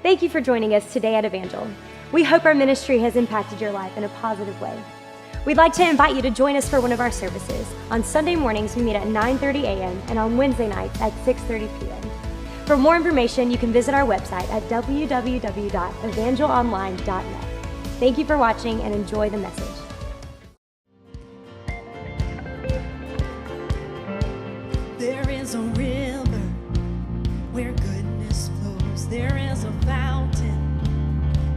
Thank you for joining us today at Evangel. We hope our ministry has impacted your life in a positive way. We'd like to invite you to join us for one of our services. On Sunday mornings, we meet at 9:30 a.m. and on Wednesday nights at 6:30 p.m. For more information, you can visit our website at www.evangelonline.net. Thank you for watching and enjoy the message. There is a river where goodness flows. There is a fountain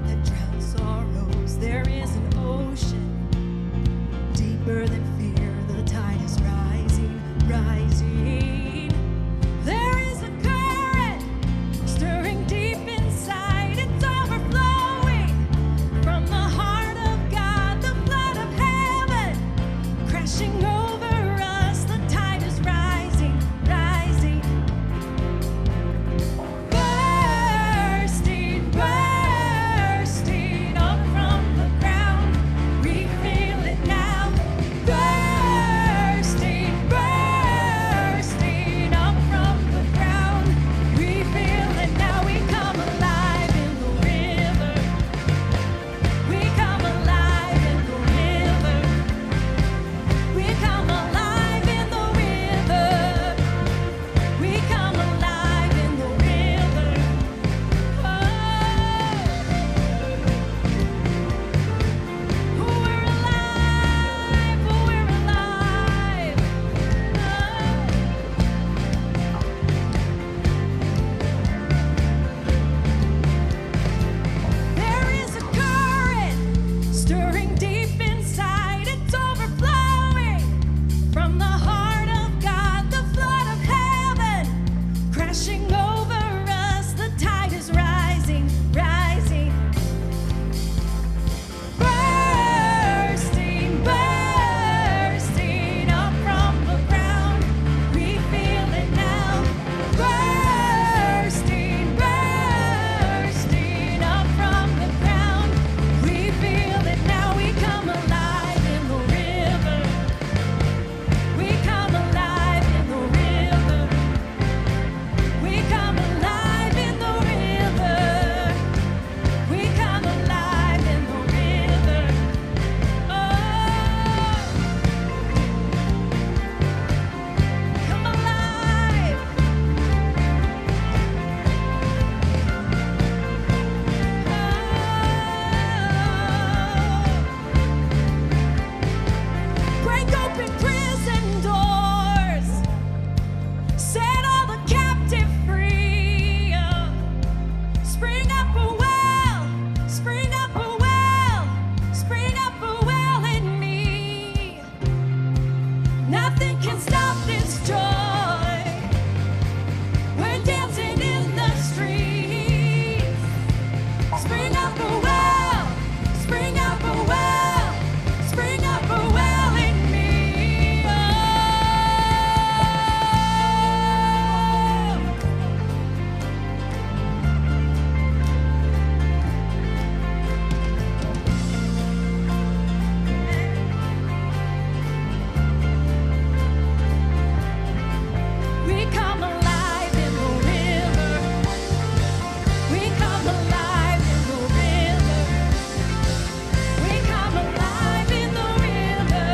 that drowns sorrows. There is an ocean deeper than fear. The tide is rising, rising. There is a current stirring deep inside. It's overflowing from the heart of God, the flood of heaven crashing over us. The tide is rising, rising. Bursting, bursting up from the ground. We feel it now. Bursting, bursting up from the ground. We feel it now. We come alive in the river. We come alive in the river. We come alive in the river. We come alive in the river. Oh, we're alive. We're alive. There is a current stirring deep inside. It's overflowing from the heart of God, the flood of heaven crashing over us. The tide is rising, rising. Bursting, bursting up from the ground. We feel it now. Bursting, bursting up from the ground. We feel it now. We come alive in the river. We come alive in the river. We come alive in the river. We come alive in the river. Oh, come alive. Break open prison doors. Set all the captive free. Spring up a well. Spring up a well. Spring up a well in me. Nothing can stop this joy. We're dancing in the streets. Spring up a well. Spring up a well. Spring up a well in me. Oh. We come alive in the river. We come alive in the river. We come alive in the river.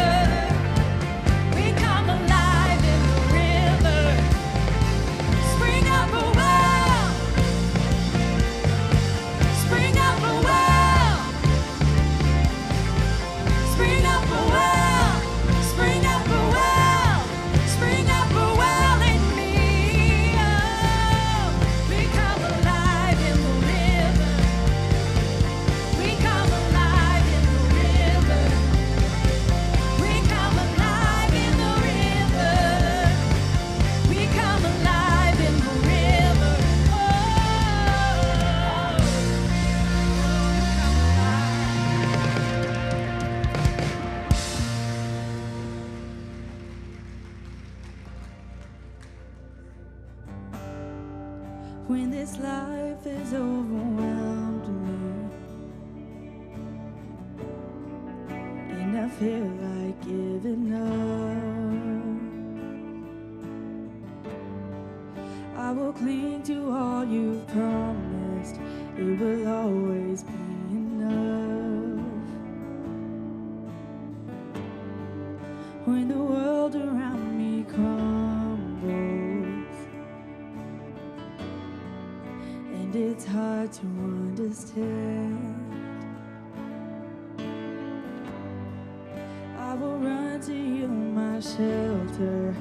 We come alive in the river. Spring up a well. Spring up a well. Spring up a well. Spring up a well. Spring up a well in me. Oh, we come alive in the river. We come alive in the river. We come alive in the river. We come alive in the river. Oh, when this life is overwhelmed me and I feel like giving up, I will cling to all you've promised. will always be enough. When the world around me crumbles and it's hard to understand, I will run to you, my shelter.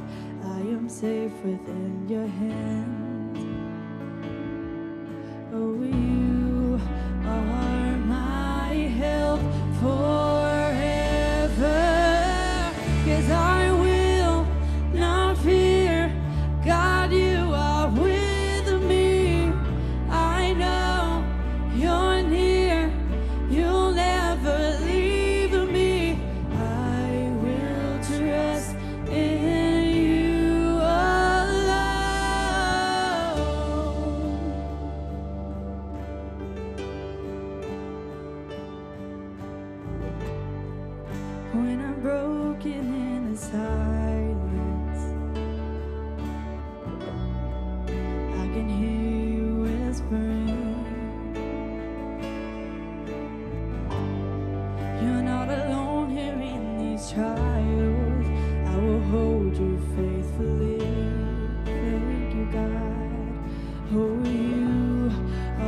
I am safe within your hands. Oh, you are my help forever. 'Cause I will not fear. God, you are with me. I know you're near. You'll never leave me. I will trust in you alone. When I'm broken in the silence, I can hear you whispering. You're not alone here in these trials. I will hold you faithfully. Thank you, God. Oh, you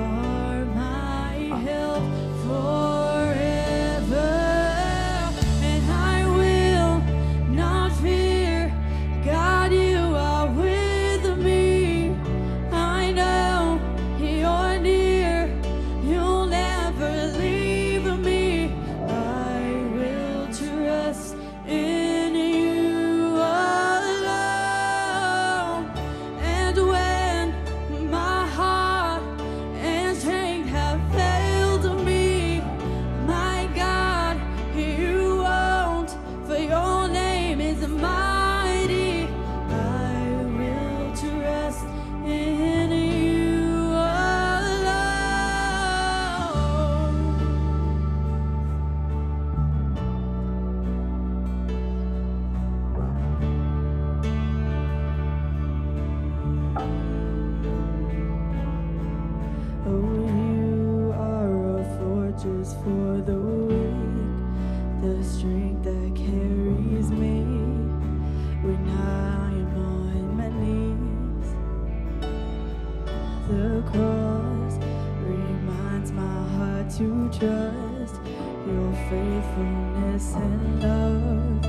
are my help forever. And I will not fear. God, you are with me. I know you're near. You'll never leave me. I will trust in you alone. And when my heart and strength have failed me, my God, you won't, for your name is mighty. I will trust in you alone. Oh, you are a fortress for the weak, the strength that carries me when I am on my knees. The cross reminds my heart to trust your faithfulness and love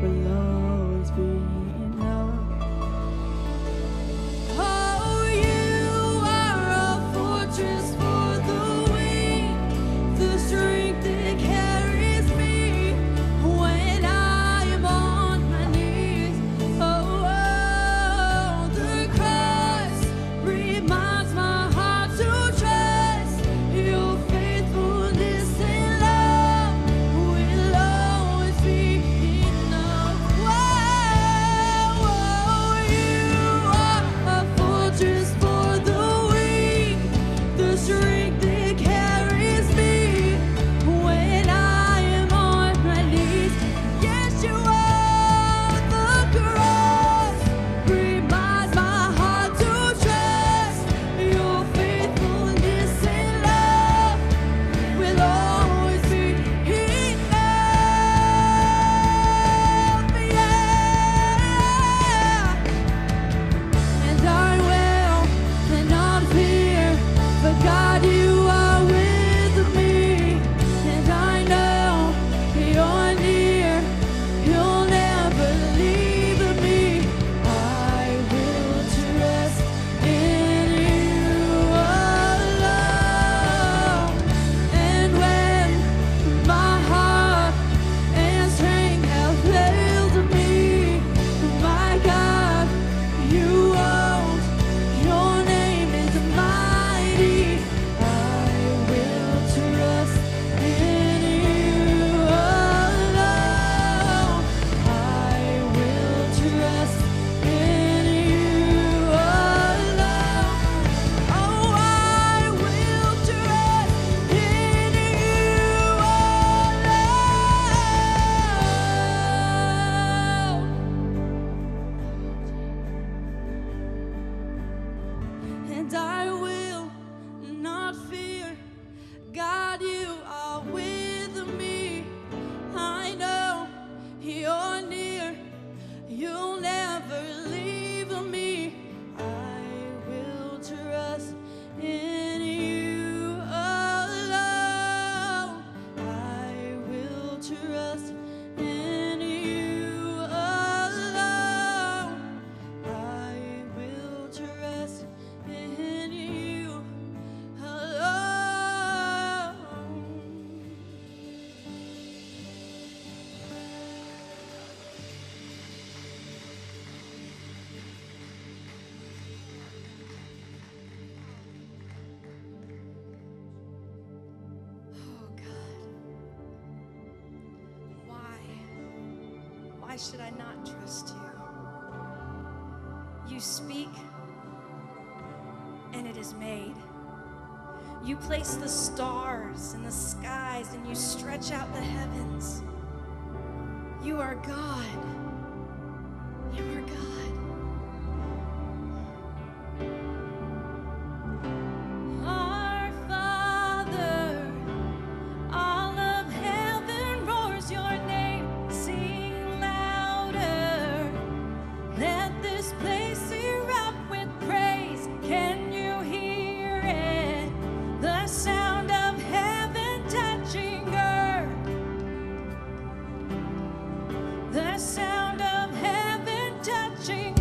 will always be enough. Oh, you are a fortress for the weak, the strength that carries me when I am on my knees. Oh, the cross reminds my heart to trust your faithfulness and love will always be enough. Whoa. Why should I not trust you? You speak, and it is made. You place the stars in the skies, and you stretch out the heavens. You are God. You are God. Our Father, all of heaven roars your name. Sing louder. Let this place erupt with praise. Can you hear it? The sound of heaven touching earth. The sound of heaven touching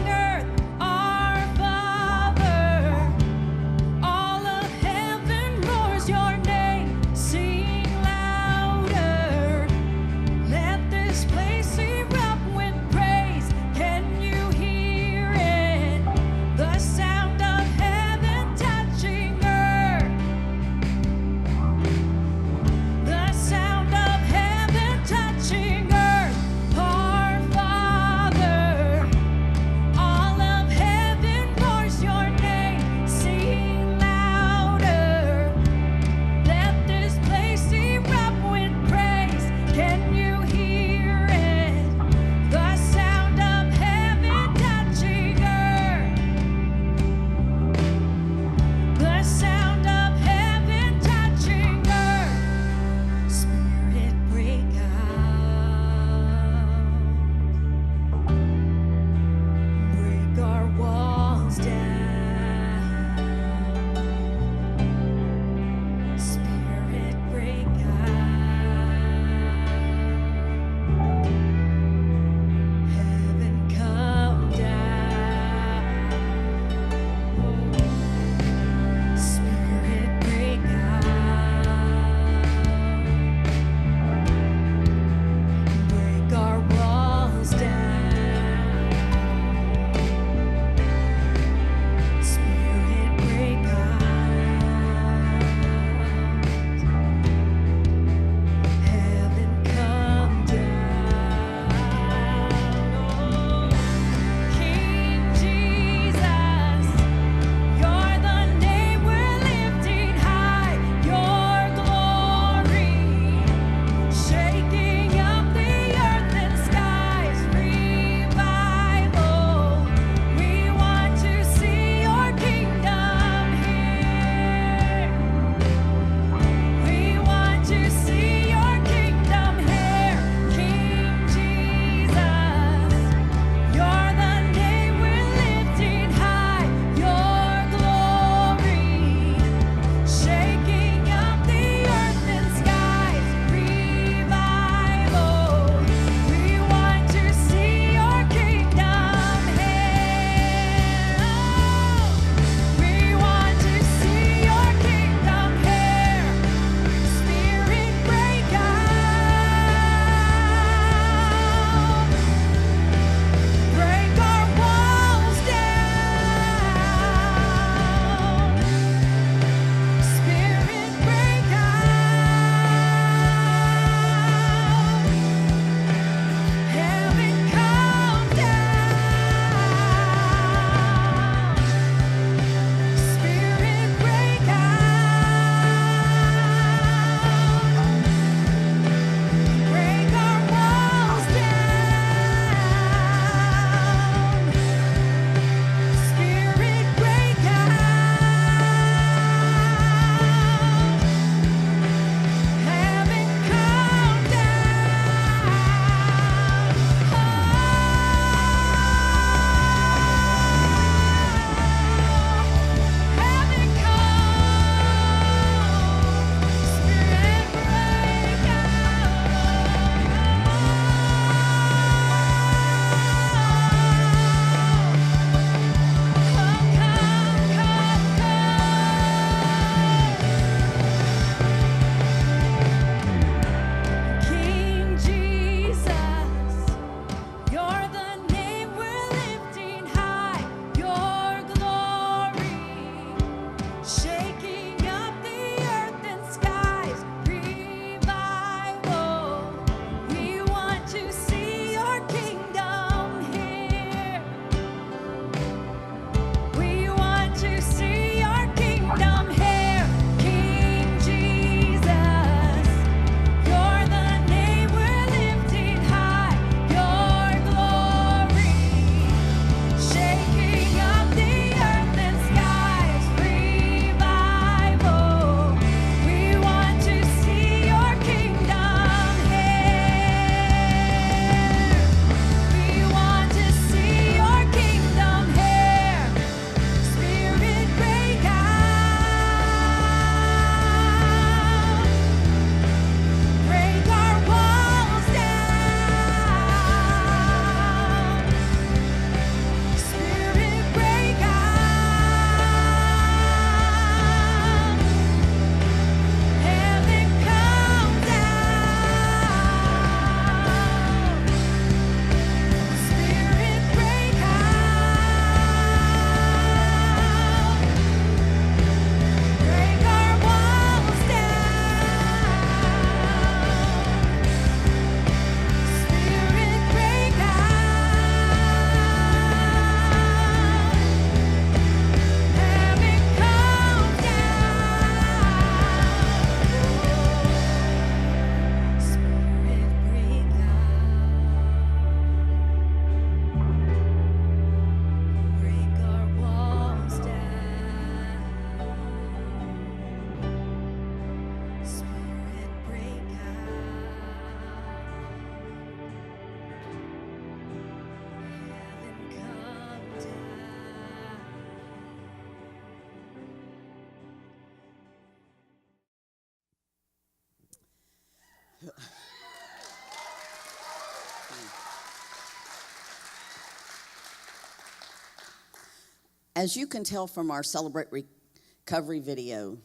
As you can tell from our Celebrate Recovery video,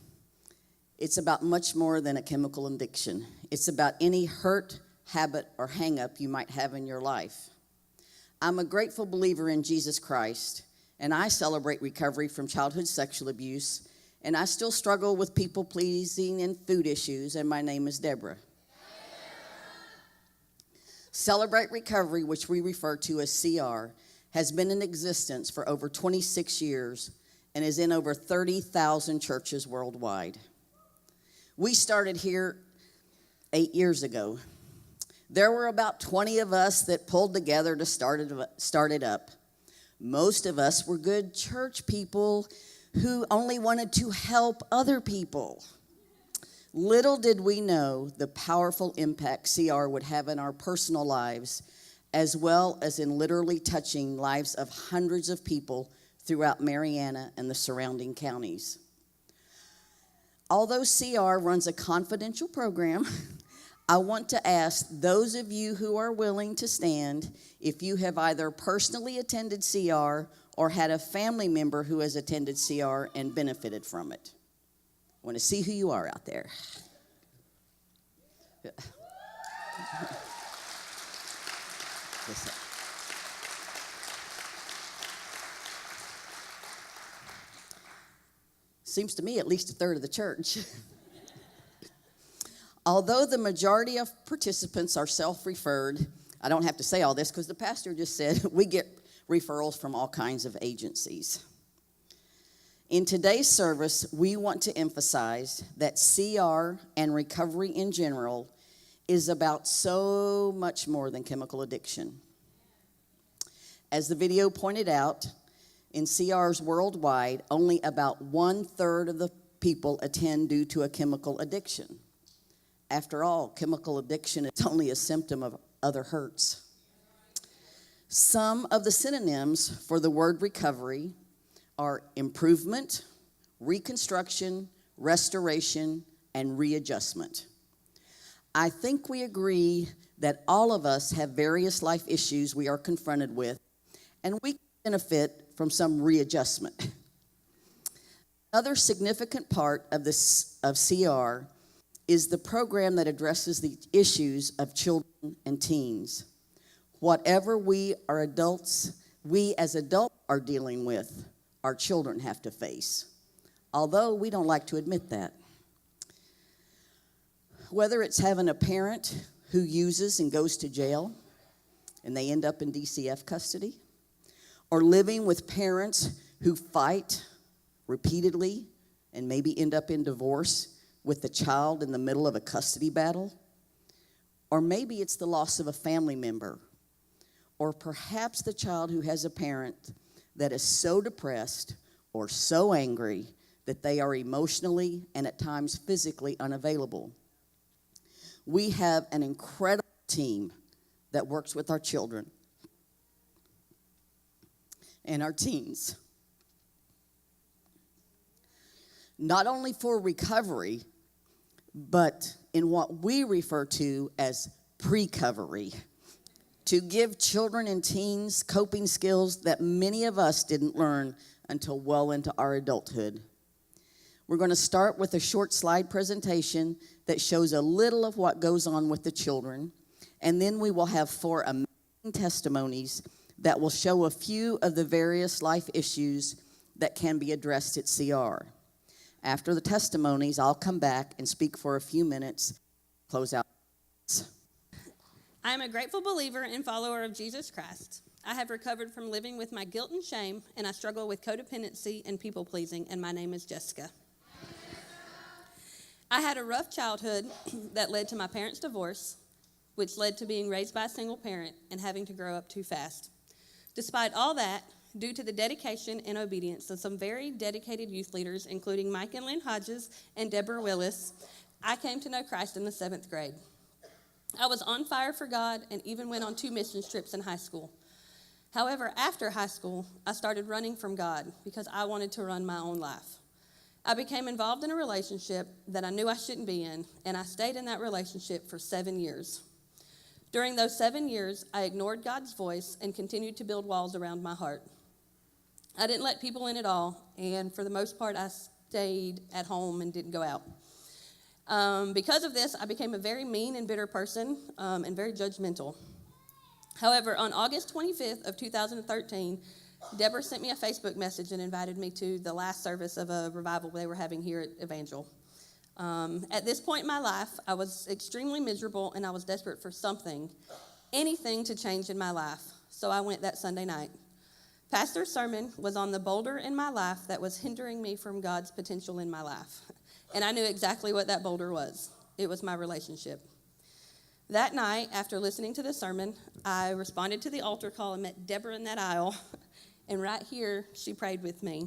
it's about much more than a chemical addiction. It's about any hurt, habit, or hang-up you might have in your life. I'm a grateful believer in Jesus Christ, and I celebrate recovery from childhood sexual abuse, and I still struggle with people-pleasing and food issues, and my name is Deborah. Celebrate Recovery, which we refer to as CR, has been in existence for over 26 years and is in over 30,000 churches worldwide. We started here 8 years ago. There were about 20 of us that pulled together to start it up. Most of us were good church people who only wanted to help other people. Little did we know the powerful impact CR would have in our personal lives, as well as in literally touching lives of hundreds of people throughout Mariana and the surrounding counties. Although CR runs a confidential program, I want to ask those of you who are willing to stand if you have either personally attended CR or had a family member who has attended CR and benefited from it. I want to see who you are out there. Seems to me at least a third of the church. Although the majority of participants are self-referred, I don't have to say all this because the pastor just said we get referrals from all kinds of agencies. In today's service, we want to emphasize that CR and recovery in general is about so much more than chemical addiction. As the video pointed out, in CRs worldwide, only about 1/3 of the people attend due to a chemical addiction. After all, chemical addiction is only a symptom of other hurts. Some of the synonyms for the word recovery are improvement, reconstruction, restoration, and readjustment. I think we agree that all of us have various life issues we are confronted with, and we benefit from some readjustment. Another significant part of CR is the program that addresses the issues of children and teens. Whatever we as adults are dealing with, our children have to face, although we don't like to admit that. Whether it's having a parent who uses and goes to jail and they end up in DCF custody, or living with parents who fight repeatedly and maybe end up in divorce with the child in the middle of a custody battle, or maybe it's the loss of a family member, or perhaps the child who has a parent that is so depressed or so angry that they are emotionally and at times physically unavailable. We have an incredible team that works with our children and our teens. Not only for recovery, but in what we refer to as pre-covery, to give children and teens coping skills that many of us didn't learn until well into our adulthood. We're going to start with a short slide presentation that shows a little of what goes on with the children, and then we will have 4 amazing testimonies that will show a few of the various life issues that can be addressed at CR. After the testimonies, I'll come back and speak for a few minutes, close out. I am a grateful believer and follower of Jesus Christ. I have recovered from living with my guilt and shame, and I struggle with codependency and people-pleasing, and my name is Jessica. I had a rough childhood that led to my parents' divorce, which led to being raised by a single parent and having to grow up too fast. Despite all that, due to the dedication and obedience of some very dedicated youth leaders, including Mike and Lynn Hodges and Deborah Willis, I came to know Christ in the 7th grade. I was on fire for God and even went on 2 mission trips in high school. However, after high school, I started running from God because I wanted to run my own life. I became involved in a relationship that I knew I shouldn't be in, and I stayed in that relationship for 7 years. During those 7 years, I ignored God's voice and continued to build walls around my heart. I didn't let people in at all, and for the most part, I stayed at home and didn't go out. Because of this, I became a very mean and bitter person and very judgmental. However, on August 25th of 2013, Deborah sent me a Facebook message and invited me to the last service of a revival they were having here at Evangel. At this point in my life, I was extremely miserable and I was desperate for something, anything to change in my life. So I went that Sunday night. Pastor's sermon was on the boulder in my life that was hindering me from God's potential in my life. And I knew exactly what that boulder was. It was my relationship. That night, after listening to the sermon, I responded to the altar call and met Deborah in that aisle. And right here, she prayed with me.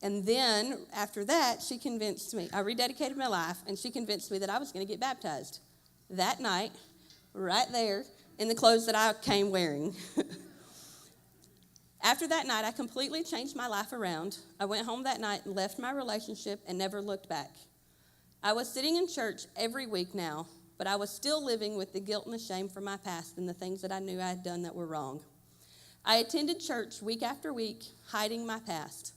And then, after that, she convinced me. I rededicated my life, and she convinced me that I was going to get baptized. That night, right there, in the clothes that I came wearing. After that night, I completely changed my life around. I went home that night and left my relationship and never looked back. I was sitting in church every week now, but I was still living with the guilt and the shame from my past and the things that I knew I had done that were wrong. I attended church week after week, hiding my past.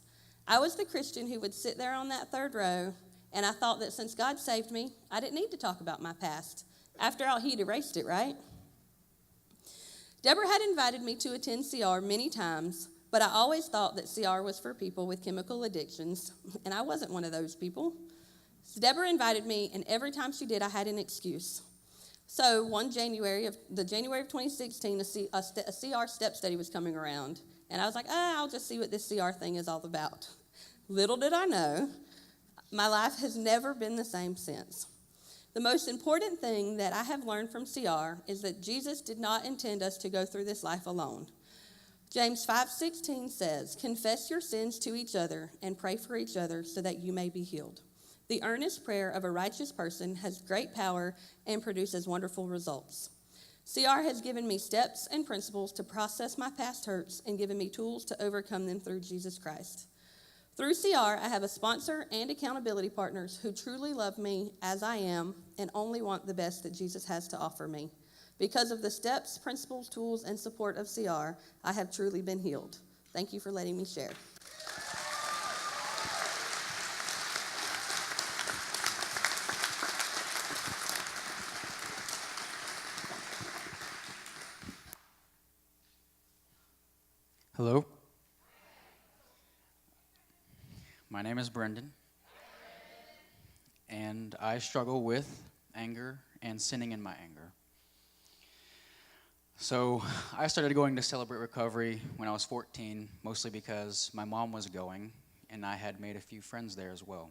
I was the Christian who would sit there on that third row, and I thought that since God saved me, I didn't need to talk about my past. After all, He'd erased it, right? Deborah had invited me to attend CR many times, but I always thought that CR was for people with chemical addictions, and I wasn't one of those people. So Deborah invited me, and every time she did, I had an excuse. So January of 2016, a CR step study was coming around, and I was like, I'll just see what this CR thing is all about. Little did I know, my life has never been the same since. The most important thing that I have learned from CR is that Jesus did not intend us to go through this life alone. James 5:16 says, "Confess your sins to each other and pray for each other so that you may be healed. The earnest prayer of a righteous person has great power and produces wonderful results." CR has given me steps and principles to process my past hurts and given me tools to overcome them through Jesus Christ. Through CR, I have a sponsor and accountability partners who truly love me as I am and only want the best that Jesus has to offer me. Because of the steps, principles, tools, and support of CR, I have truly been healed. Thank you for letting me share. Hello. My name is Brendan, and I struggle with anger and sinning in my anger. So I started going to Celebrate Recovery when I was 14, mostly because my mom was going, and I had made a few friends there as well.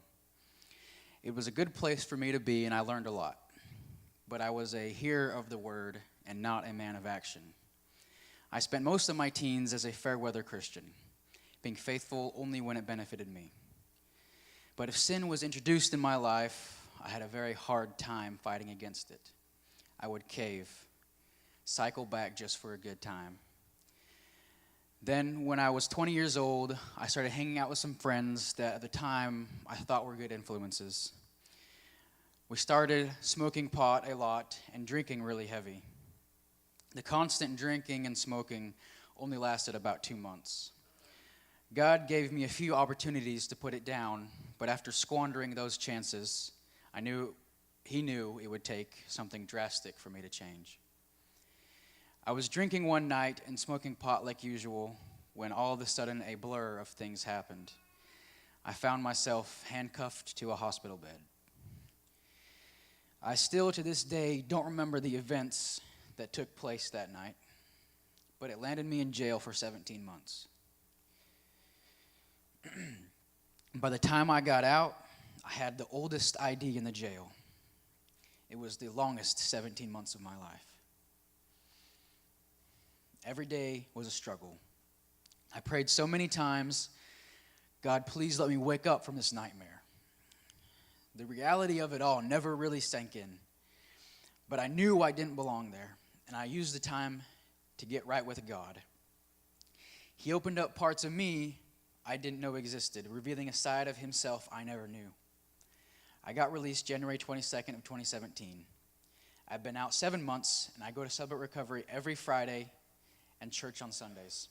It was a good place for me to be, and I learned a lot. But I was a hearer of the word and not a man of action. I spent most of my teens as a fair-weather Christian, being faithful only when it benefited me. But if sin was introduced in my life, I had a very hard time fighting against it. I would cave, cycle back just for a good time. Then, when I was 20 years old, I started hanging out with some friends that at the time I thought were good influences. We started smoking pot a lot and drinking really heavy. The constant drinking and smoking only lasted about 2 months. God gave me a few opportunities to put it down, but after squandering those chances, He knew it would take something drastic for me to change. I was drinking one night and smoking pot like usual when all of a sudden a blur of things happened. I found myself handcuffed to a hospital bed. I still to this day don't remember the events that took place that night, but it landed me in jail for 17 months. By the time I got out, I had the oldest ID in the jail. It was the longest 17 months of my life. Every day was a struggle. I prayed so many times, God, please let me wake up from this nightmare. The reality of it all never really sank in, but I knew I didn't belong there, and I used the time to get right with God. He opened up parts of me I didn't know existed, revealing a side of himself I never knew. I got released January 22nd of 2017. I've been out 7 months, and I go to Celebrate Recovery every Friday and church on Sundays.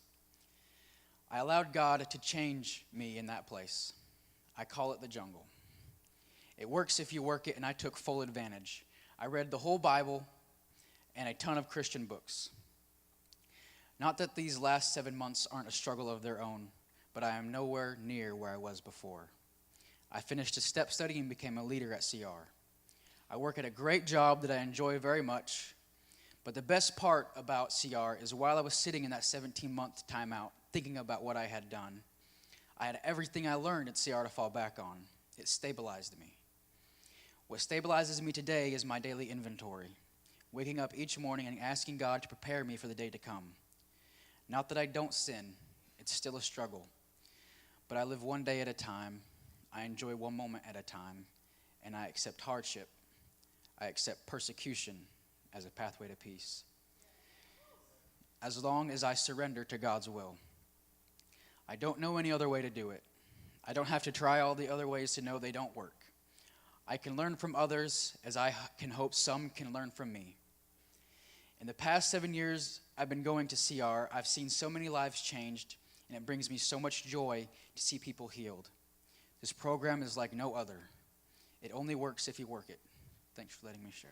I allowed God to change me in that place. I call it the jungle. It works if you work it, and I took full advantage. I read the whole Bible and a ton of Christian books. Not that these last 7 months aren't a struggle of their own, but I am nowhere near where I was before. I finished a step study and became a leader at CR. I work at a great job that I enjoy very much, but the best part about CR is while I was sitting in that 17-month timeout, thinking about what I had done, I had everything I learned at CR to fall back on. It stabilized me. What stabilizes me today is my daily inventory, waking up each morning and asking God to prepare me for the day to come. Not that I don't sin, it's still a struggle, but I live one day at a time, I enjoy one moment at a time, and I accept hardship. I accept persecution as a pathway to peace. As long as I surrender to God's will. I don't know any other way to do it. I don't have to try all the other ways to know they don't work. I can learn from others as I can hope some can learn from me. In the past 7 years I've been going to CR, I've seen so many lives changed, and it brings me so much joy to see people healed. This program is like no other. It only works if you work it. Thanks for letting me share.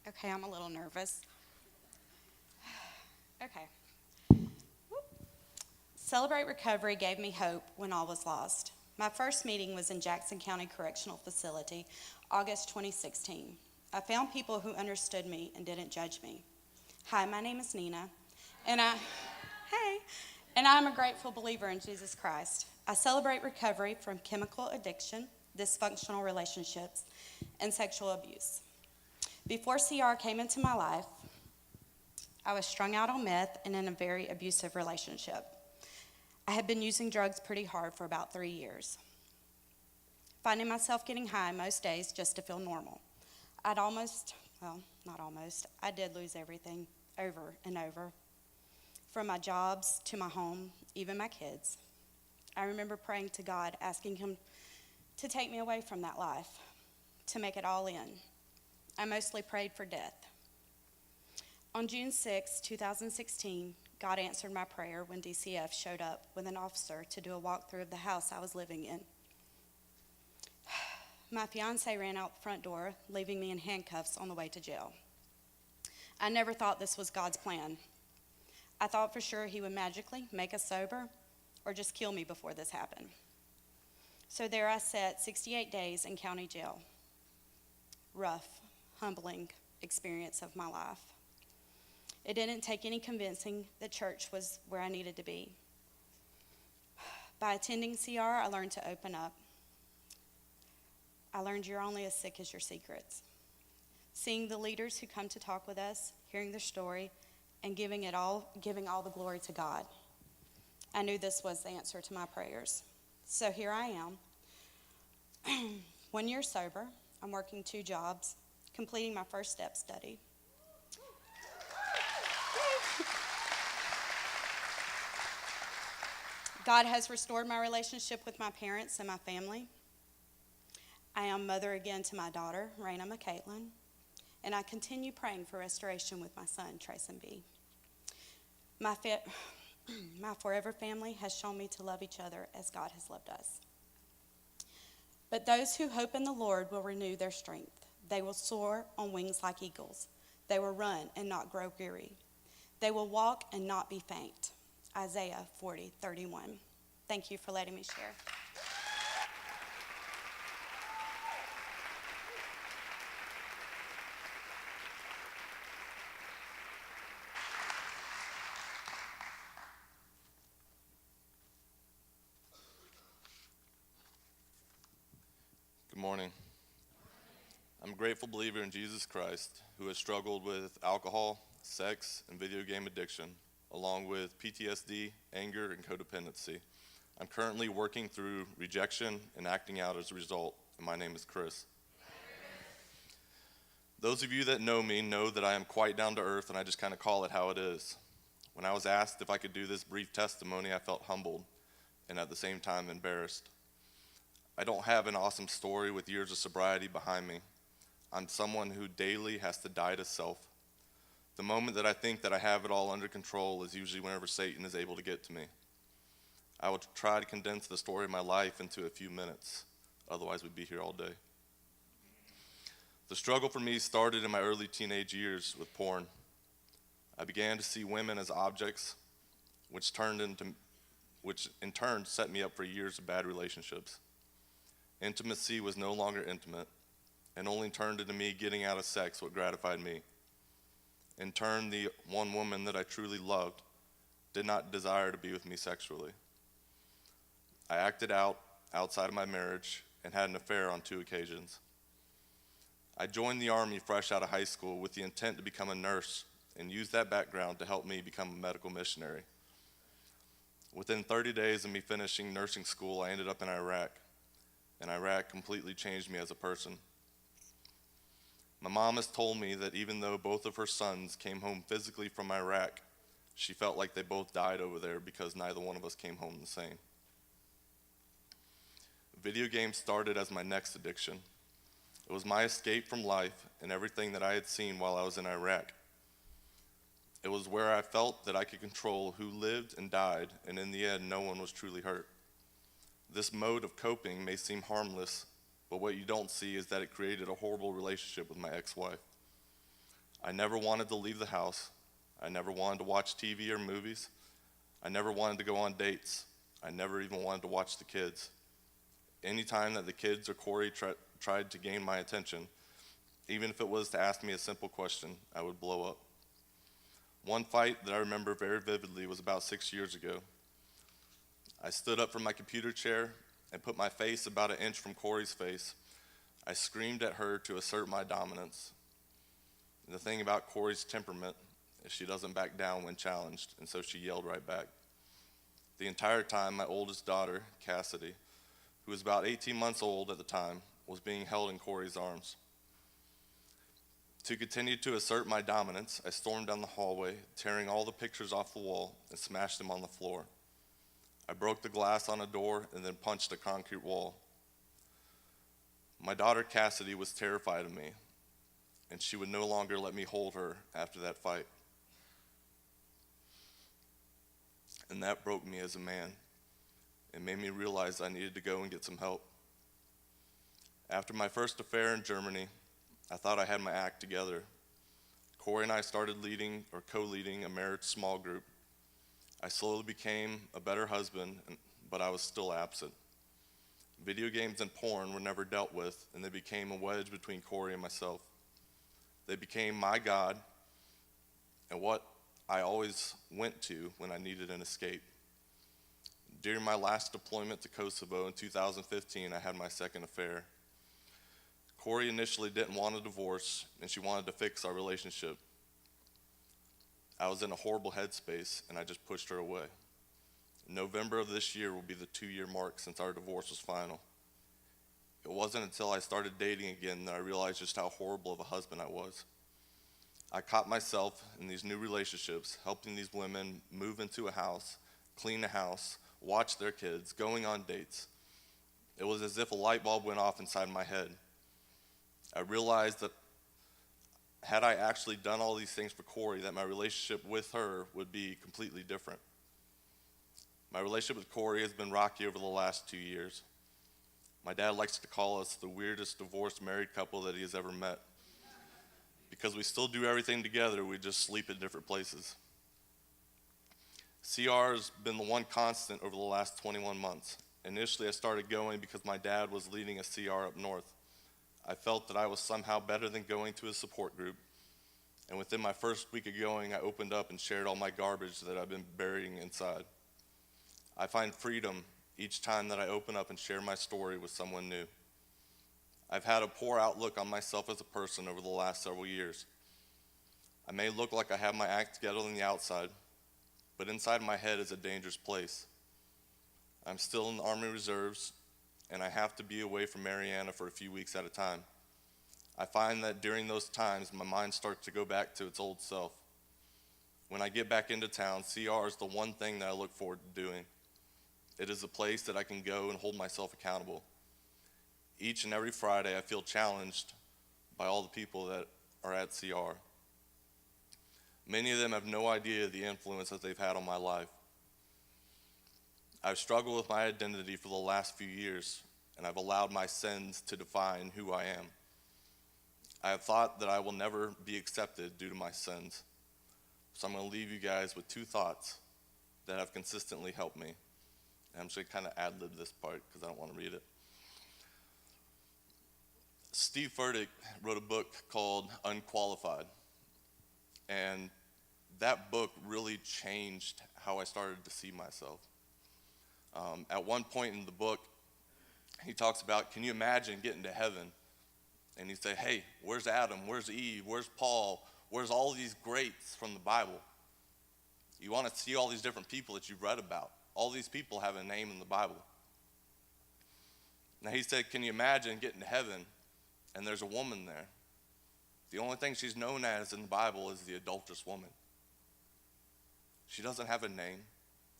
Okay, I'm a little nervous. Okay. Celebrate Recovery gave me hope when all was lost. My first meeting was in Jackson County Correctional Facility, August 2016. I found people who understood me and didn't judge me. Hi, my name is Nina, and I'm a grateful believer in Jesus Christ. I celebrate recovery from chemical addiction, dysfunctional relationships, and sexual abuse. Before CR came into my life, I was strung out on meth and in a very abusive relationship. I had been using drugs pretty hard for about 3 years, finding myself getting high most days just to feel normal. I did lose everything over and over, from my jobs to my home, even my kids. I remember praying to God, asking him to take me away from that life, to make it all in. I mostly prayed for death. On June 6, 2016, God answered my prayer when DCF showed up with an officer to do a walkthrough of the house I was living in. My fiance ran out the front door, leaving me in handcuffs on the way to jail. I never thought this was God's plan. I thought for sure he would magically make us sober or just kill me before this happened. So there I sat 68 days in county jail. Rough, humbling experience of my life. It didn't take any convincing that church was where I needed to be. By attending CR, I learned to open up. I learned you're only as sick as your secrets. Seeing the leaders who come to talk with us, hearing their story, and giving all the glory to God. I knew this was the answer to my prayers. So here I am. 1 year sober, I'm working 2 jobs, completing my first step study. God has restored my relationship with my parents and my family. I am mother again to my daughter, Raina McCaitlin, and I continue praying for restoration with my son, Trayson B. My forever family has shown me to love each other as God has loved us. But those who hope in the Lord will renew their strength. They will soar on wings like eagles. They will run and not grow weary. They will walk and not be faint. Isaiah 40:31. Thank you for letting me share. Good morning. I'm a grateful believer in Jesus Christ who has struggled with alcohol, sex, and video game addiction, along with PTSD, anger, and codependency. I'm currently working through rejection and acting out as a result and my name is Chris. Those of you that know me know that I am quite down to earth, and I just kind of call it how it is. When I was asked if I could do this brief testimony, I felt humbled and at the same time embarrassed. I don't have an awesome story with years of sobriety behind me. I'm someone who daily has to die to self. The moment that I think that I have it all under control is usually whenever Satan is able to get to me. I will try to condense the story of my life into a few minutes. Otherwise, we'd be here all day. The struggle for me started in my early teenage years with porn. I began to see women as objects, which in turn set me up for years of bad relationships. Intimacy was no longer intimate, and only turned into me getting out of sex what gratified me. In turn, the one woman that I truly loved did not desire to be with me sexually. I acted out outside of my marriage and had an affair on 2 occasions. I joined the Army fresh out of high school with the intent to become a nurse and use that background to help me become a medical missionary. Within 30 days of me finishing nursing school, I ended up in Iraq, and Iraq completely changed me as a person. My mom has told me that even though both of her sons came home physically from Iraq, she felt like they both died over there because neither one of us came home the same. Video games started as my next addiction. It was my escape from life and everything that I had seen while I was in Iraq. It was where I felt that I could control who lived and died, and in the end, no one was truly hurt. This mode of coping may seem harmless, but what you don't see is that it created a horrible relationship with my ex-wife. I never wanted to leave the house. I never wanted to watch TV or movies. I never wanted to go on dates. I never even wanted to watch the kids. Anytime that the kids or Corey tried to gain my attention, even if it was to ask me a simple question, I would blow up. One fight that I remember very vividly was about 6 years ago. I stood up from my computer chair and put my face about an inch from Corey's face. I screamed at her to assert my dominance. And the thing about Corey's temperament is she doesn't back down when challenged, and so she yelled right back. The entire time, my oldest daughter, Cassidy, who was about 18 months old at the time, was being held in Corey's arms. To continue to assert my dominance, I stormed down the hallway, tearing all the pictures off the wall and smashed them on the floor. I broke the glass on a door and then punched a concrete wall. My daughter Cassidy was terrified of me, and she would no longer let me hold her after that fight. And that broke me as a man. It made me realize I needed to go and get some help. After my first affair in Germany, I thought I had my act together. Corey and I started co-leading a marriage small group. I slowly became a better husband, but I was still absent. Video games and porn were never dealt with, and they became a wedge between Corey and myself. They became my God and what I always went to when I needed an escape. During my last deployment to Kosovo in 2015, I had my second affair. Corey initially didn't want a divorce, and she wanted to fix our relationship. I was in a horrible headspace, and I just pushed her away. November of this year will be the 2-year mark since our divorce was final. It wasn't until I started dating again that I realized just how horrible of a husband I was. I caught myself in these new relationships, helping these women move into a house, clean a house, watch their kids, going on dates. It was as if a light bulb went off inside my head. I realized that had I actually done all these things for Corey, that my relationship with her would be completely different. My relationship with Corey has been rocky over the last 2 years. My dad likes to call us the weirdest divorced married couple that he has ever met. Because we still do everything together, we just sleep in different places. CR has been the one constant over the last 21 months. Initially, I started going because my dad was leading a CR up north. I felt that I was somehow better than going to a support group. And within my first week of going, I opened up and shared all my garbage that I've been burying inside. I find freedom each time that I open up and share my story with someone new. I've had a poor outlook on myself as a person over the last several years. I may look like I have my act together on the outside, but inside my head is a dangerous place. I'm still in the Army Reserves, and I have to be away from Mariana for a few weeks at a time. I find that during those times, my mind starts to go back to its old self. When I get back into town, CR is the one thing that I look forward to doing. It is a place that I can go and hold myself accountable. Each and every Friday, I feel challenged by all the people that are at CR. Many of them have no idea the influence that they've had on my life. I've struggled with my identity for the last few years, and I've allowed my sins to define who I am. I have thought that I will never be accepted due to my sins. So I'm going to leave you guys with two thoughts that have consistently helped me. And I'm just going to kind of ad-lib this part because I don't want to read it. Steve Furtick wrote a book called Unqualified. And that book really changed how I started to see myself. At one point in the book, he talks about, can you imagine getting to heaven? And he'd say, hey, where's Adam? Where's Eve? Where's Paul? Where's all these greats from the Bible? You want to see all these different people that you've read about. All these people have a name in the Bible. Now he said, can you imagine getting to heaven and there's a woman there? The only thing she's known as in the Bible is the adulterous woman. She doesn't have a name.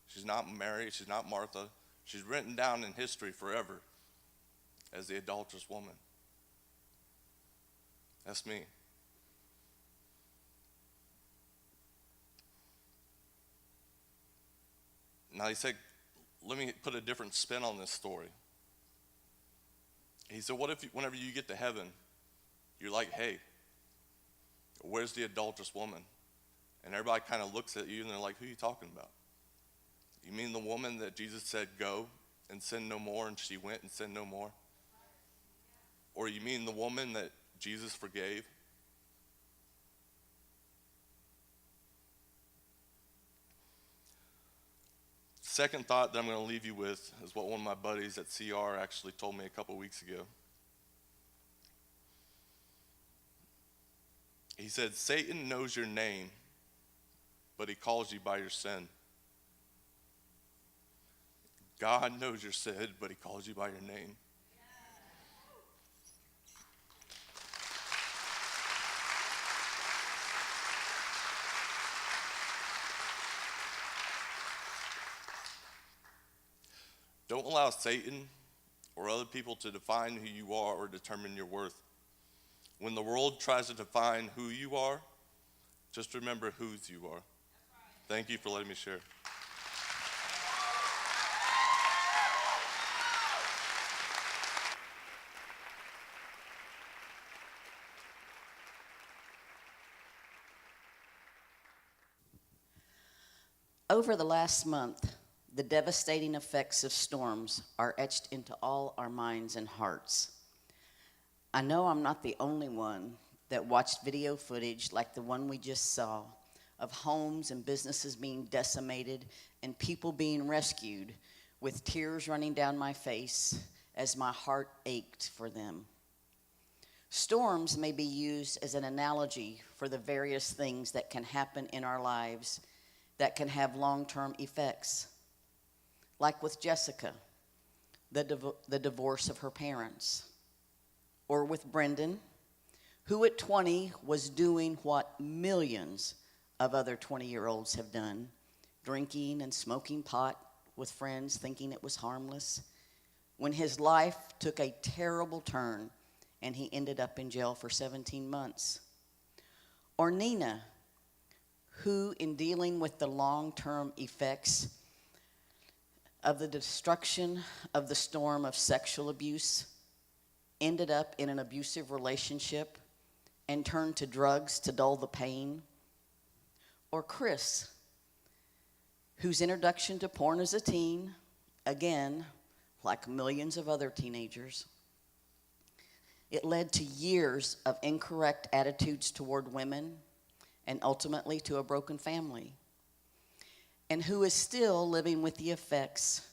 She's not Mary. She's not Martha. She's written down in history forever as the adulterous woman. That's me. Now he said, let me put a different spin on this story. He said, what if whenever you get to heaven, you're like, hey, where's the adulterous woman? And everybody kind of looks at you and they're like, who are you talking about? You mean the woman that Jesus said, go and sin no more, and she went and sinned no more? Or you mean the woman that Jesus forgave? Second thought that I'm going to leave you with is what one of my buddies at CR actually told me a couple weeks ago. He said, Satan knows your name, but he calls you by your sin. God knows your sin, but he calls you by your name. Don't allow Satan or other people to define who you are or determine your worth. When the world tries to define who you are, just remember whose you are. Thank you for letting me share. Over the last month, the devastating effects of storms are etched into all our minds and hearts. I know I'm not the only one that watched video footage like the one we just saw of homes and businesses being decimated and people being rescued, with tears running down my face as my heart ached for them. Storms may be used as an analogy for the various things that can happen in our lives that can have long-term effects. Like with Jessica, the divorce of her parents. Or with Brendan, who at 20 was doing what millions of other 20-year-olds have done, drinking and smoking pot with friends thinking it was harmless, when his life took a terrible turn and he ended up in jail for 17 months. Or Nina, who in dealing with the long-term effects of the destruction of the storm of sexual abuse, ended up in an abusive relationship and turned to drugs to dull the pain. Or Chris, whose introduction to porn as a teen, again, like millions of other teenagers, it led to years of incorrect attitudes toward women and ultimately to a broken family, and who is still living with the effects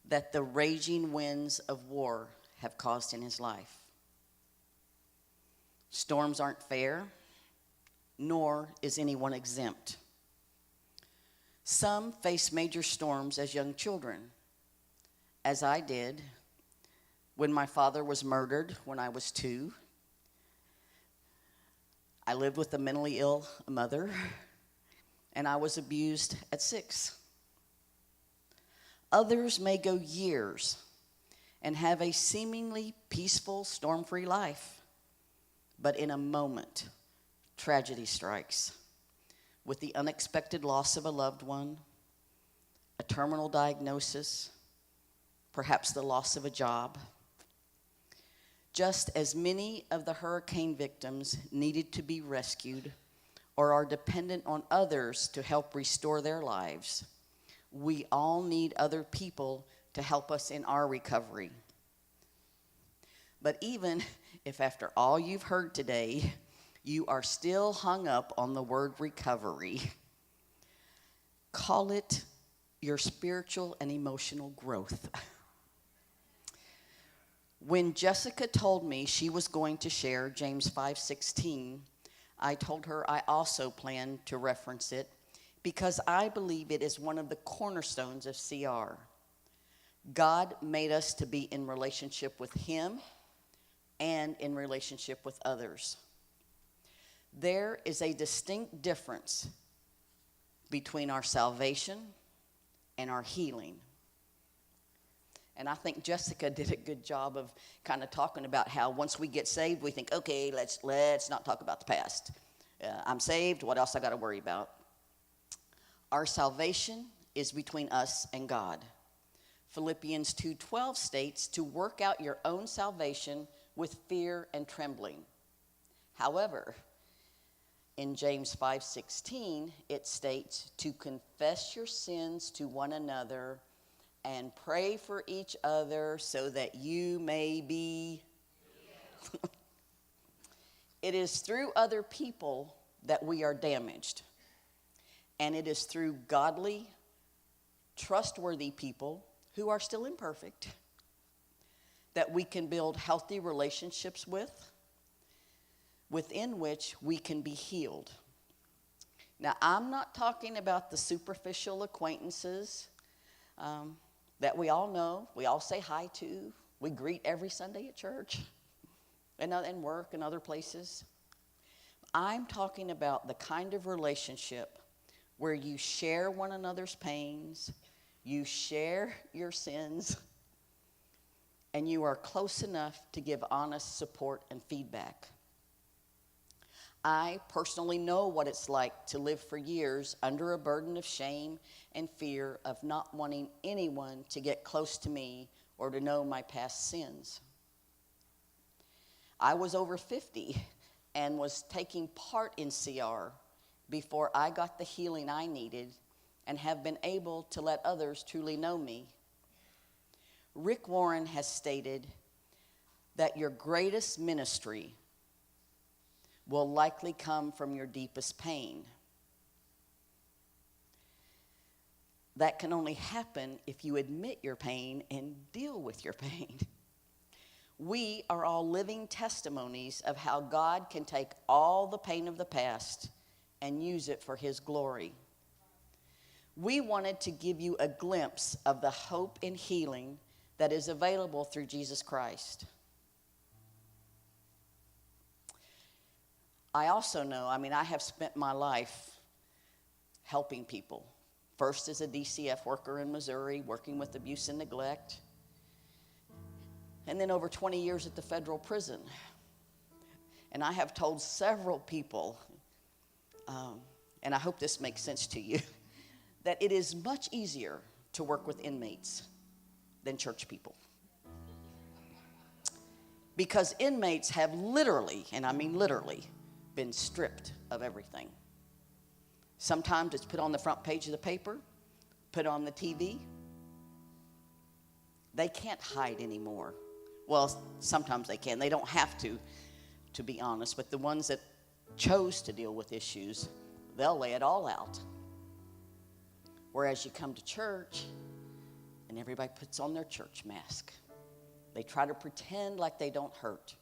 that the raging winds of war have caused in his life. Storms aren't fair, nor is anyone exempt. Some face major storms as young children, as I did when my father was murdered when I was 2. I lived with a mentally ill mother, and I was abused at 6. Others may go years and have a seemingly peaceful, storm-free life, but in a moment, tragedy strikes with the unexpected loss of a loved one, a terminal diagnosis, perhaps the loss of a job. Just as many of the hurricane victims needed to be rescued or are dependent on others to help restore their lives, we all need other people to help us in our recovery. But even if after all you've heard today, you are still hung up on the word recovery, call it your spiritual and emotional growth. When Jessica told me she was going to share James 5:16, I told her I also planned to reference it because I believe it is one of the cornerstones of CR. God made us to be in relationship with Him and in relationship with others. There is a distinct difference between our salvation and our healing. And I think Jessica did a good job of kind of talking about how once we get saved, we think, okay, let's not talk about the past. I'm saved, what else I got to worry about? Our salvation is between us and God. Philippians 2:12 states to work out your own salvation with fear and trembling. However, in James 5:16, it states to confess your sins to one another and pray for each other so that you may be. It is through other people that we are damaged. And it is through godly, trustworthy people who are still imperfect that we can build healthy relationships within which we can be healed. Now, I'm not talking about the superficial acquaintances that we all know, we all say hi to, we greet every Sunday at church and work and other places. I'm talking about the kind of relationship where you share one another's pains, you share your sins, and you are close enough to give honest support and feedback. I personally know what it's like to live for years under a burden of shame and fear of not wanting anyone to get close to me or to know my past sins. I was over 50 and was taking part in CR before I got the healing I needed and have been able to let others truly know me. Rick Warren has stated that your greatest ministry will likely come from your deepest pain. That can only happen if you admit your pain and deal with your pain. We are all living testimonies of how God can take all the pain of the past and use it for His glory. We wanted to give you a glimpse of the hope and healing that is available through Jesus Christ. I also know, I have spent my life helping people. First as a DCF worker in Missouri, working with abuse and neglect. And then over 20 years at the federal prison. And I have told several people, and I hope this makes sense to you, that it is much easier to work with inmates than church people. Because inmates have literally, and I mean literally, been stripped of everything. Sometimes it's put on the front page of the paper, put on the TV. They can't hide anymore. Well, sometimes they can. They don't have to be honest. But the ones that chose to deal with issues, they'll lay it all out. Whereas you come to church and everybody puts on their church mask. They try to pretend like they don't hurt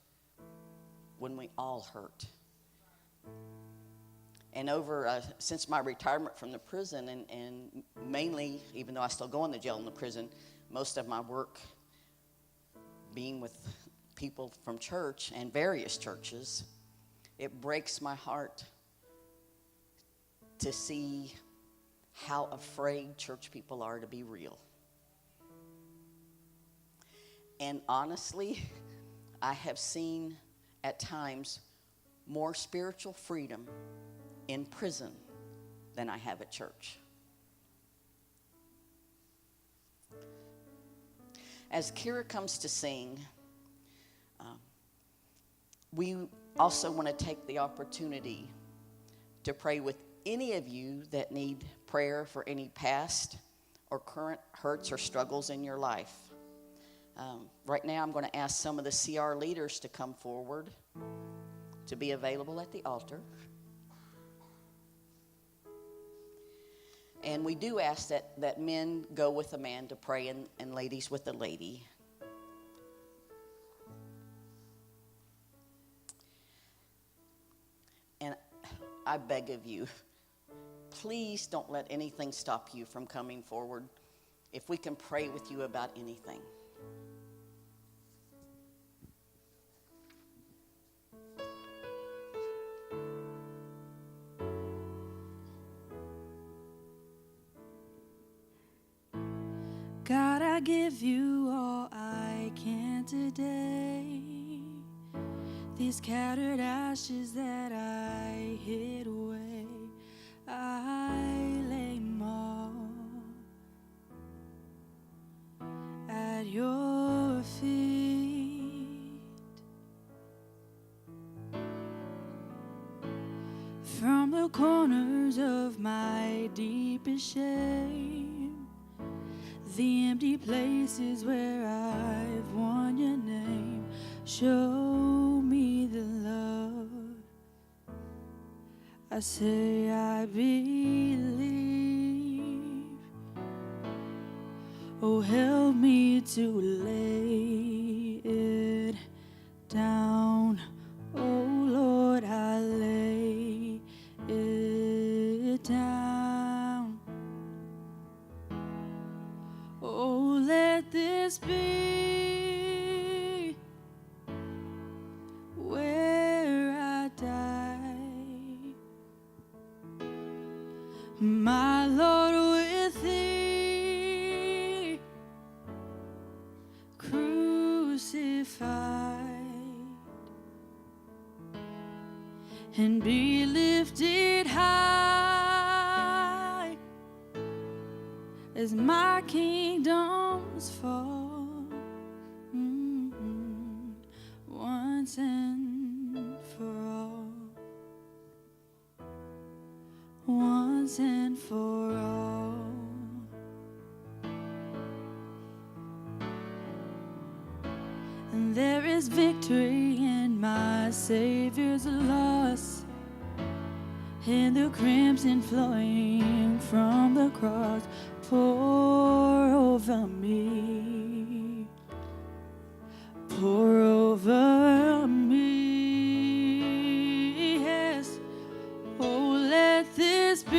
when we all hurt. And since my retirement from the prison, and mainly, even though I still go in the jail and the prison, most of my work being with people from church and various churches, it breaks my heart to see how afraid church people are to be real. And honestly, I have seen at times more spiritual freedom in prison than I have at church. As Kira comes to sing, we also want to take the opportunity to pray with any of you that need prayer for any past or current hurts or struggles in your life. Right now, I'm going to ask some of the CR leaders to come forward to be available at the altar. And we do ask that men go with a man to pray and ladies with a lady. And I beg of you, please don't let anything stop you from coming forward if we can pray with you about anything. God, I give you all I can today. These scattered ashes that I hid away, I lay 'em all at your feet. From the corners of my deepest shame, the empty places where I've worn your name, show me the love. I say I believe. Oh, help me to lay it down. Oh, Lord, I lay it down. Oh, let this be where I die, my Lord, with thee crucified, and be lifted high as my kingdoms fall, once and for all, once and for all. And there is victory in my Savior's loss, and the crimson flowing from the cross pour over me, pour over me. Yes, oh, let this be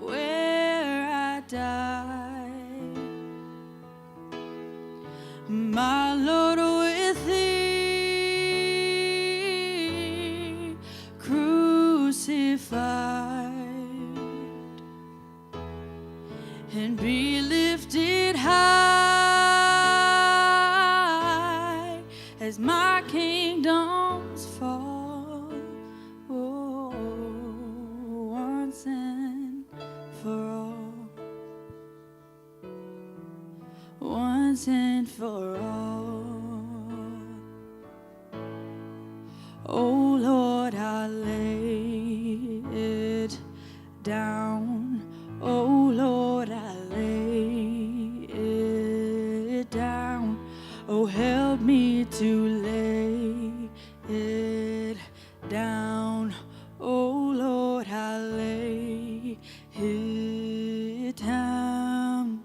where I die, my Lord, with thee crucified, and be lifted high as my kingdoms fall, oh, once and for all, once and for all. Oh, Lord, I lay it down. Oh, Lord, I lay it down. Oh, help me to lay it down. Oh, Lord, I lay it down.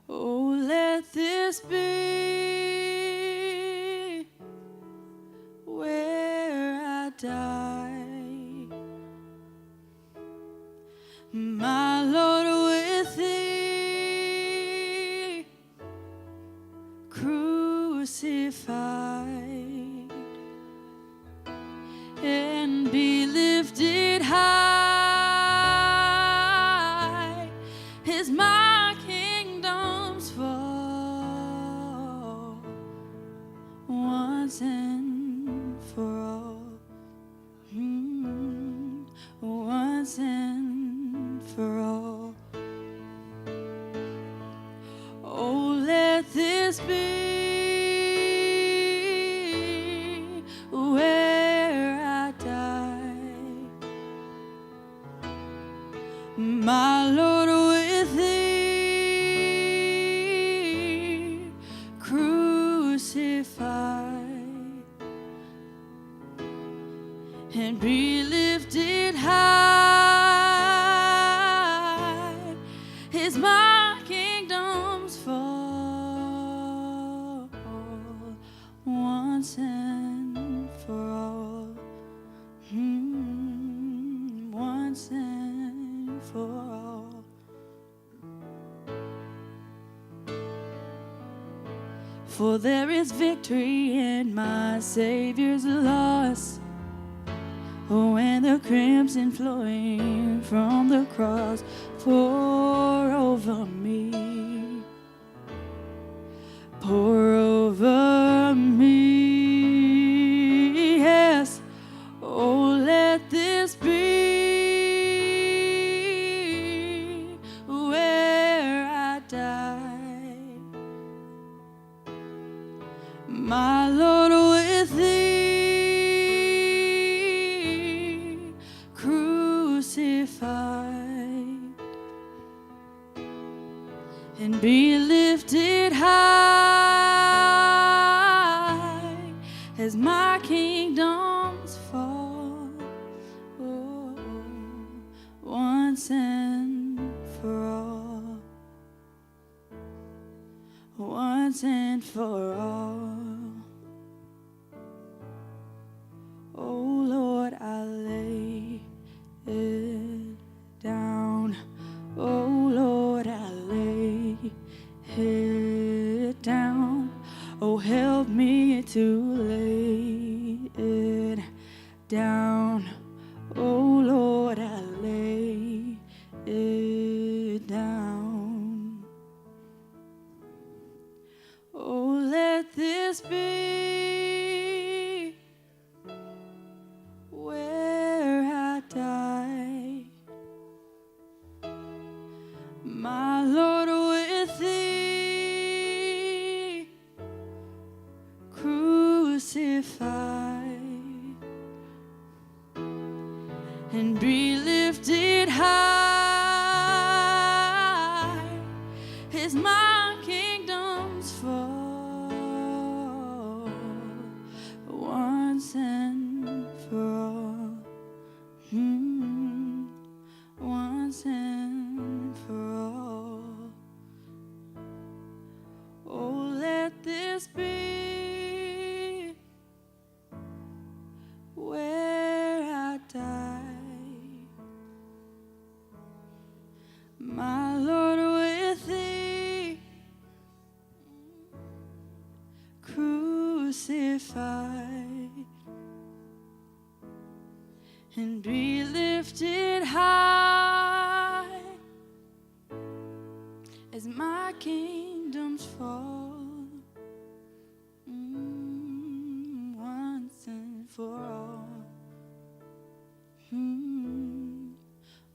Oh, let this be where I die, my Lord, with crucified and be lifted high as my kingdom's fall once and for all. Once and for all. Oh, let this be where I die, my Lord, with thee crucified and be lifted high as my kingdom's fall once and for all. Once and for all. For there is victory in my Savior's loss. Oh, and the crimson flowing from the cross pour over me, pour over me, yes. Oh, let this be where I die, my Lord, with thee crucified and be lifted high as my kingdoms fall once and for all. Once and for all. Oh Lord, I lay it down. Oh Lord, I lay it down. Oh, help me to lay it down. Oh Lord, I lay it down. Oh, let this be where I die, my Lord, with thee crucified and be lifted high as my kingdom's fall once and for all. Once and for all. Oh, let this be where I die, my Lord, with thee crucified and be lifted high as my kingdoms fall once and for all.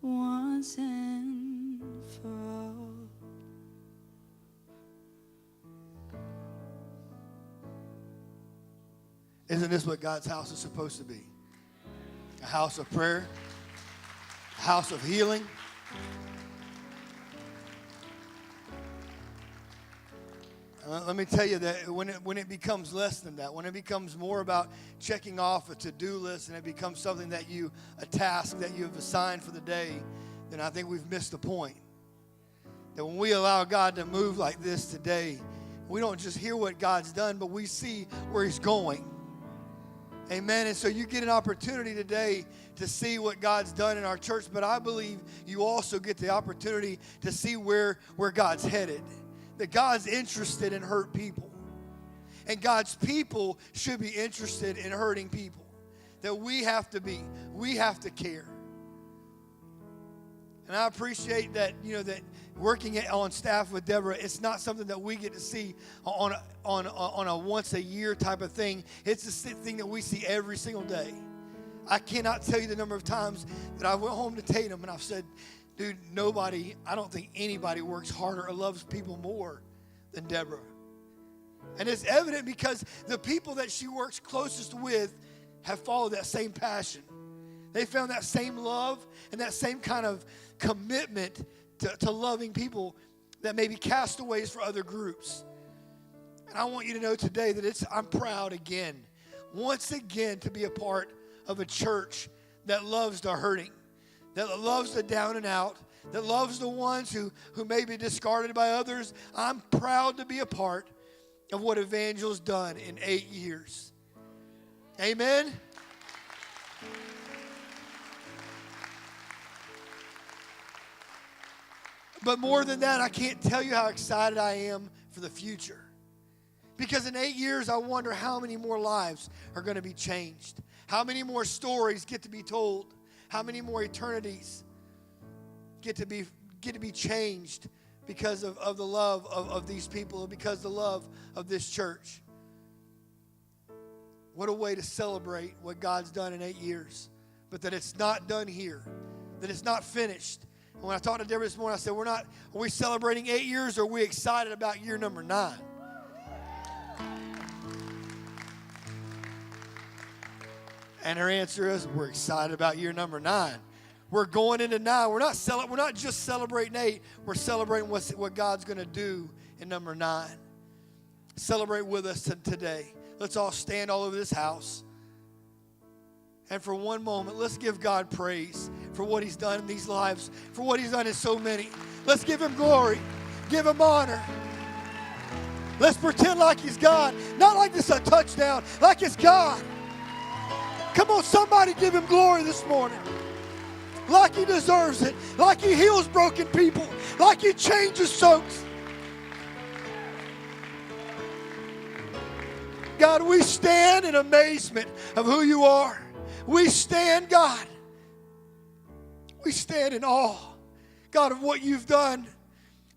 Once and for all. Isn't this what God's house is supposed to be? A house of prayer, a house of healing. Let me tell you that when it becomes less than that, when it becomes more about checking off a to-do list and it becomes something a task that you have assigned for the day, then I think we've missed the point. That when we allow God to move like this today, we don't just hear what God's done, but we see where He's going. Amen. And so you get an opportunity today to see what God's done in our church, but I believe you also get the opportunity to see where God's headed. That God's interested in hurt people. And God's people should be interested in hurting people. That we have to care. And I appreciate that, that working on staff with Deborah, it's not something that we get to see on a once a year type of thing. It's a thing that we see every single day. I cannot tell you the number of times that I went home to Tatum and I've said, dude, I don't think anybody works harder or loves people more than Deborah. And it's evident because the people that she works closest with have followed that same passion. They found that same love and that same kind of commitment to loving people that may be castaways for other groups. And I want you to know today that I'm proud again, once again, to be a part of a church that loves the hurting, that loves the down and out, that loves the ones who may be discarded by others. I'm proud to be a part of what Evangel's done in 8 years. Amen? But more than that, I can't tell you how excited I am for the future. Because in 8 years, I wonder how many more lives are going to be changed. How many more stories get to be told. How many more eternities get to be changed because of the love of these people, because of the love of this church. What a way to celebrate what God's done in 8 years. But that it's not done here. That it's not finished. And when I talked to Deborah this morning, I said, are we celebrating 8 years or are we excited about year number 9? And her answer is, we're excited about year number 9. We're going into 9. We're not just celebrating 8. We're celebrating what God's going to do in number 9. Celebrate with us today. Let's all stand all over this house. And for one moment, let's give God praise for what He's done in these lives, for what He's done in so many. Let's give Him glory. Give Him honor. Let's pretend like He's God. Not like this is a touchdown, like it's God. Come on, somebody give Him glory this morning. Like He deserves it. Like He heals broken people. Like He changes folks. God, we stand in amazement of who You are. We stand, God. We stand in awe, God, of what You've done.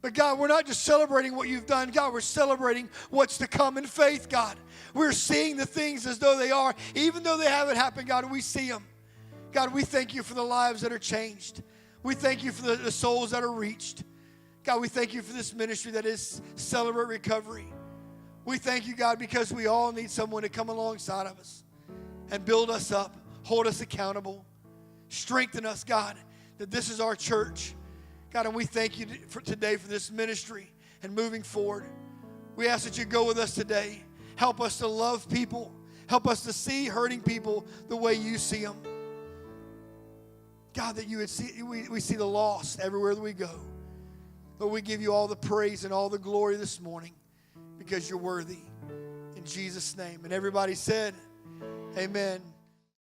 But God, we're not just celebrating what You've done. God, we're celebrating what's to come in faith, God. We're seeing the things as though they are. Even though they haven't happened, God, we see them. God, we thank You for the lives that are changed. We thank You for the souls that are reached. God, we thank You for this ministry that is Celebrate Recovery. We thank You, God, because we all need someone to come alongside of us and build us up, hold us accountable, strengthen us, God, that this is our church. God, and we thank You for today for this ministry and moving forward. We ask that You go with us today. Help us to love people. Help us to see hurting people the way You see them. God, that You would see, we see the lost everywhere that we go. But we give You all the praise and all the glory this morning because You're worthy. In Jesus' name. And everybody said, amen.